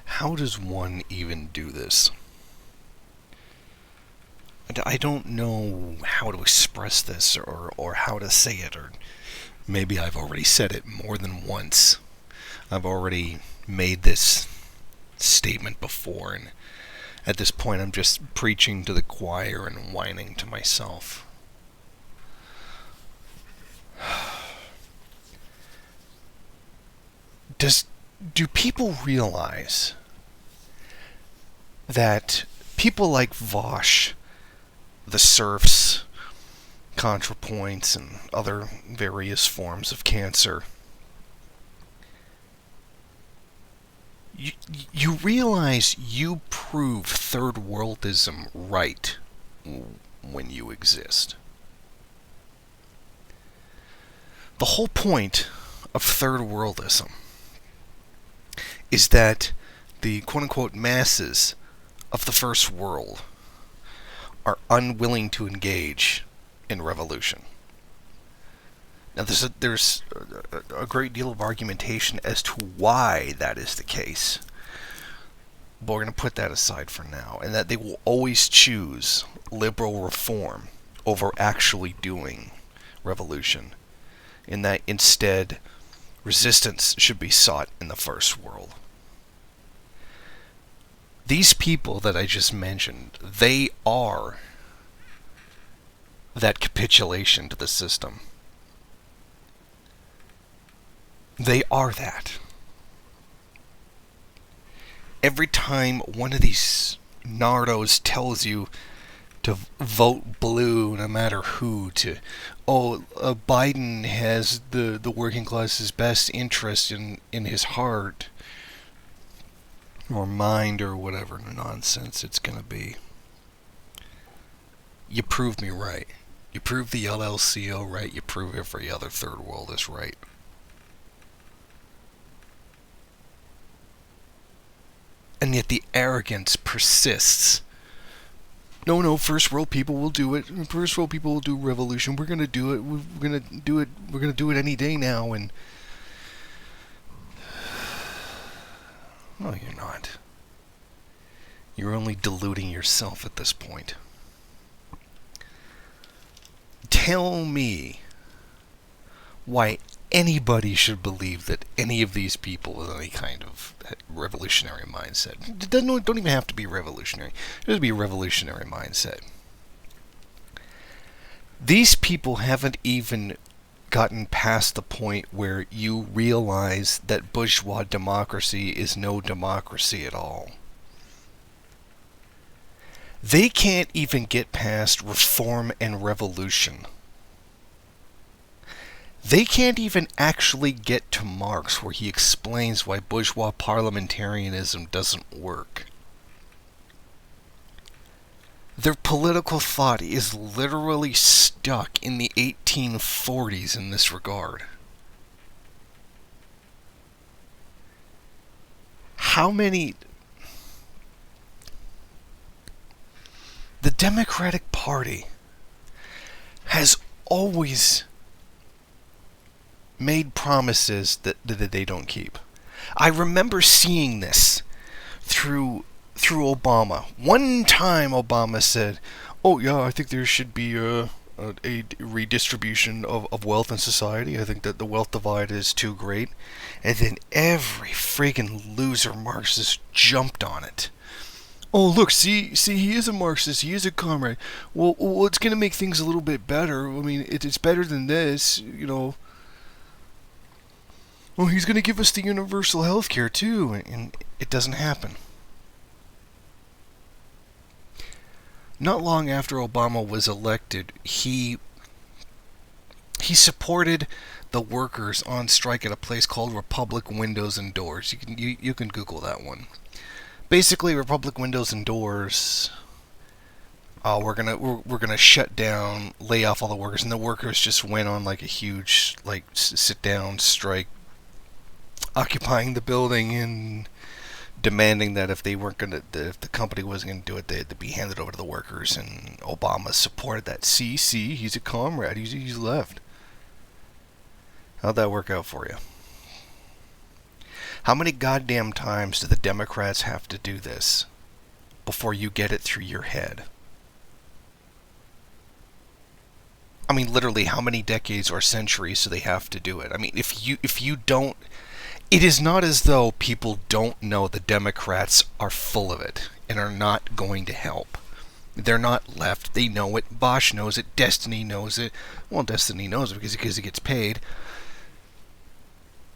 How does one even do this? I don't know how to express this or how to say it, or maybe I've already said it more than once. I've already made this statement before, and at this point I'm just preaching to the choir and whining to myself. Do people realize that people like Vosh, the serfs, ContraPoints, and other various forms of cancer, you realize you prove third worldism right when you exist. The whole point of third worldism is that the quote-unquote masses of the first world are unwilling to engage in revolution. Now, there's a great deal of argumentation as to why that is the case, but we're going to put that aside for now, and that they will always choose liberal reform over actually doing revolution, and that instead resistance should be sought in the first world. These people that I just mentioned, they are that capitulation to the system. They are that. Every time one of these nardos tells you to vote blue no matter who, Biden has the working class's best interest in his heart or mind or whatever nonsense it's going to be, you prove me right. You prove the LLCO right. You prove every other third world is right. And yet the arrogance persists. No, first world people will do it. First world people will do revolution. We're gonna do it. We're gonna do it. We're gonna do it any day now. And no, you're not. You're only deluding yourself at this point. Tell me why anybody should believe that any of these people with any kind of revolutionary mindset. It don't even have to be revolutionary. It doesn't be a revolutionary mindset. These people haven't even gotten past the point where you realize that bourgeois democracy is no democracy at all. They can't even get past reform and revolution. They can't even actually get to Marx, where he explains why bourgeois parliamentarism doesn't work. Their political thought is literally stuck in the 1840s in this regard. How many... The Democratic Party has always made promises that they don't keep. I remember seeing this through Obama. One time Obama said, "Oh yeah, I think there should be a redistribution of wealth in society. I think that the wealth divide is too great." And then every friggin' loser Marxist jumped on it. "Oh, look, see, he is a Marxist, he is a comrade. Well, it's going to make things a little bit better. I mean, it's better than this, you know. Well, he's going to give us the universal health care, too," and it doesn't happen. Not long after Obama was elected, he supported the workers on strike at a place called Republic Windows and Doors. You can Google that one. Basically, Republic Windows and Doors, we're gonna shut down, lay off all the workers, and the workers just went on like a huge sit down strike, occupying the building and demanding that if the company wasn't gonna do it, they had to be handed over to the workers. And Obama supported that. See, he's a comrade. He's left. How'd that work out for you? How many goddamn times do the Democrats have to do this before you get it through your head? I mean, literally, how many decades or centuries do they have to do it? I mean, if you don't, it is not as though people don't know the Democrats are full of it and are not going to help. They're not left. They know it. Bosch knows it. Destiny knows it. Well, Destiny knows it because he gets paid.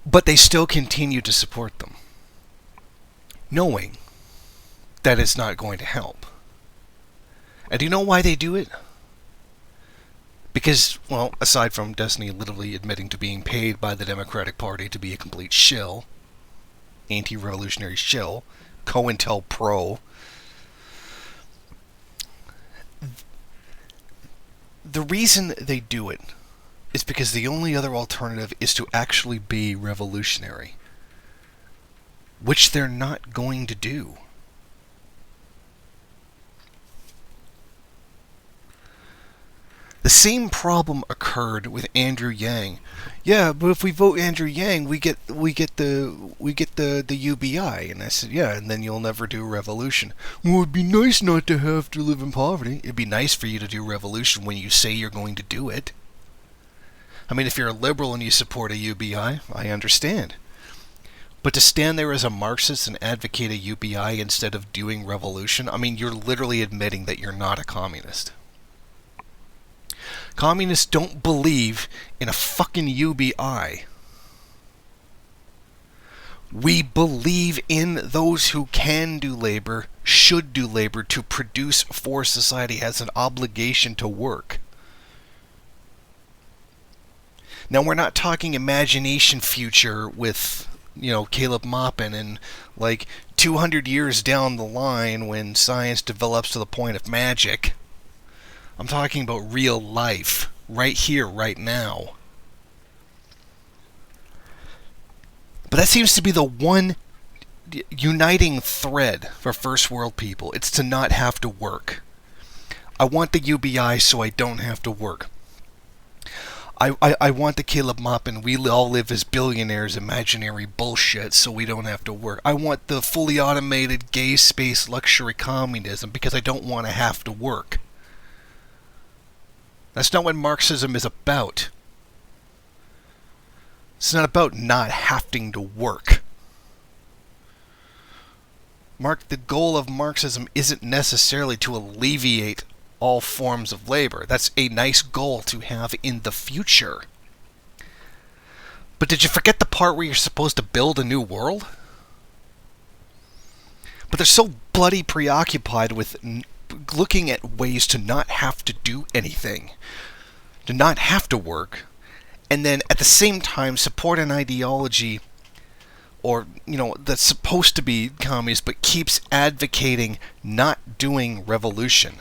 But they still continue to support them, knowing that it's not going to help. And do you know why they do it? Because, well, aside from Destiny literally admitting to being paid by the Democratic Party to be a complete shill, anti-revolutionary shill, COINTELPRO, the reason they do it is because the only other alternative is to actually be revolutionary, which they're not going to do. The same problem occurred with Andrew Yang. Yeah, but if we vote Andrew Yang, we get the UBI. And I said, yeah, and then you'll never do revolution. Well, it'd be nice not to have to live in poverty. It'd be nice for you to do revolution when you say you're going to do it. I mean, if you're a liberal and you support a UBI, I understand. But to stand there as a Marxist and advocate a UBI instead of doing revolution, I mean, you're literally admitting that you're not a communist. Communists don't believe in a fucking UBI. We believe in those who can do labor, should do labor to produce for society, has an obligation to work. Now, we're not talking imagination future with, Caleb Maupin and like 200 years down the line when science develops to the point of magic. I'm talking about real life, right here, right now. But that seems to be the one uniting thread for first world people. It's to not have to work. I want the UBI so I don't have to work. I want the Caleb Maupin, we all live as billionaires, imaginary bullshit so we don't have to work. I want the fully automated gay space luxury communism because I don't want to have to work. That's not what Marxism is about. It's not about not having to work. The goal of Marxism isn't necessarily to alleviate all forms of labor. That's a nice goal to have in the future. But did you forget the part where you're supposed to build a new world? But they're so bloody preoccupied with looking at ways to not have to do anything, to not have to work, and then at the same time support an ideology or, that's supposed to be communist but keeps advocating not doing revolution.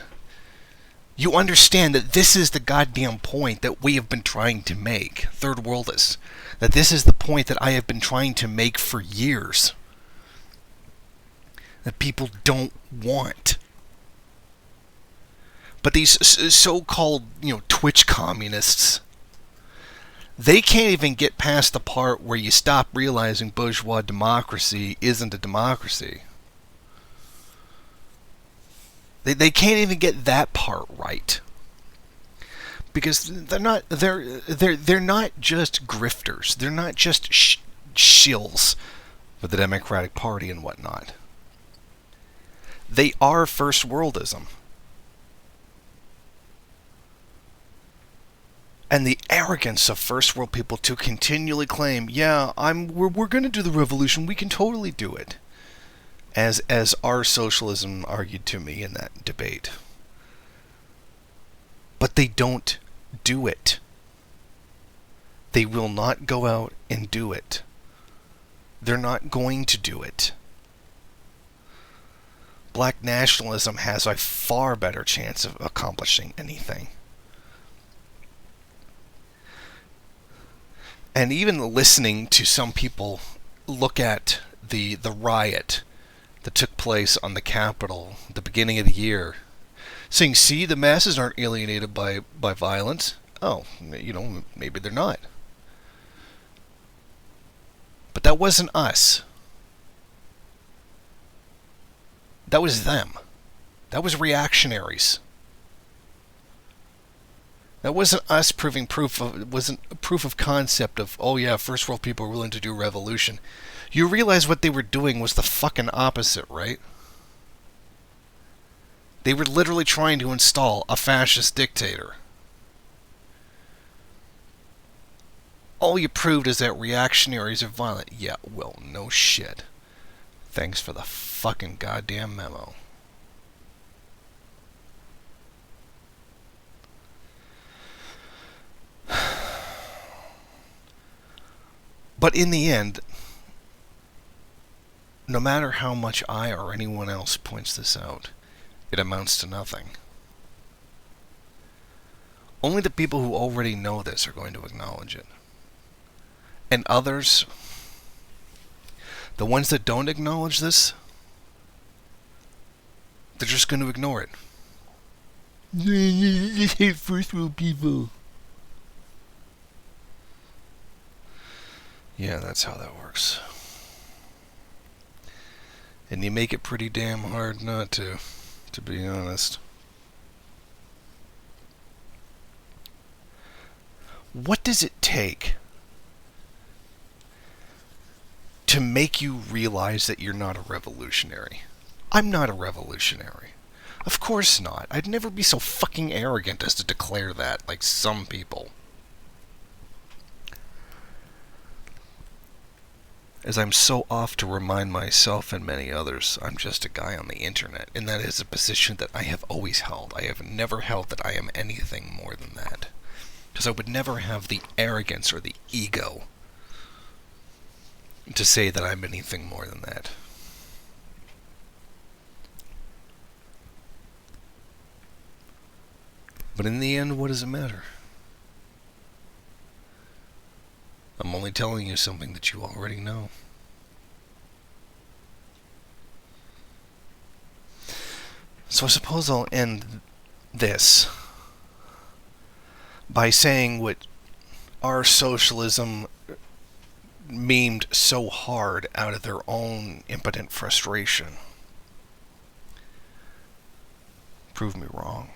You understand that this is the goddamn point that we have been trying to make, third worldists. That this is the point that I have been trying to make for years. That people don't want. But these so-called, Twitch communists, they can't even get past the part where you stop realizing bourgeois democracy isn't a democracy. They can't even get that part right. Because they're not just grifters. They're not just shills for the Democratic Party and whatnot. They are first worldism. And the arrogance of first world people to continually claim, yeah, we're going to do the revolution, we can totally do it. As our socialism argued to me in that debate. But they don't do it. They will not go out and do it. They're not going to do it. Black nationalism has a far better chance of accomplishing anything. And even listening to some people look at the riot that took place on the Capitol at the beginning of the year, saying, see, the masses aren't alienated by violence. Oh, maybe they're not. But that wasn't us. That was them. That was reactionaries. That wasn't us proving proof of, it wasn't a proof of concept of, oh yeah, first world people are willing to do revolution. You realize what they were doing was the fucking opposite, right? They were literally trying to install a fascist dictator. All you proved is that reactionaries are violent. Yeah, well, no shit. Thanks for the fucking goddamn memo. But in the end, no matter how much I or anyone else points this out, it amounts to nothing. Only the people who already know this are going to acknowledge it. And others, the ones that don't acknowledge this, they're just going to ignore it. First world people. Yeah, that's how that works. And you make it pretty damn hard not to be honest. What does it take to make you realize that you're not a revolutionary? I'm not a revolutionary. Of course not. I'd never be so fucking arrogant as to declare that, like some people. As I'm so oft to remind myself and many others, I'm just a guy on the internet, and that is a position that I have always held. I have never held that I am anything more than that. Because I would never have the arrogance or the ego to say that I'm anything more than that. But in the end, what does it matter? I'm only telling you something that you already know. So I suppose I'll end this by saying what our socialism memed so hard out of their own impotent frustration. Prove me wrong.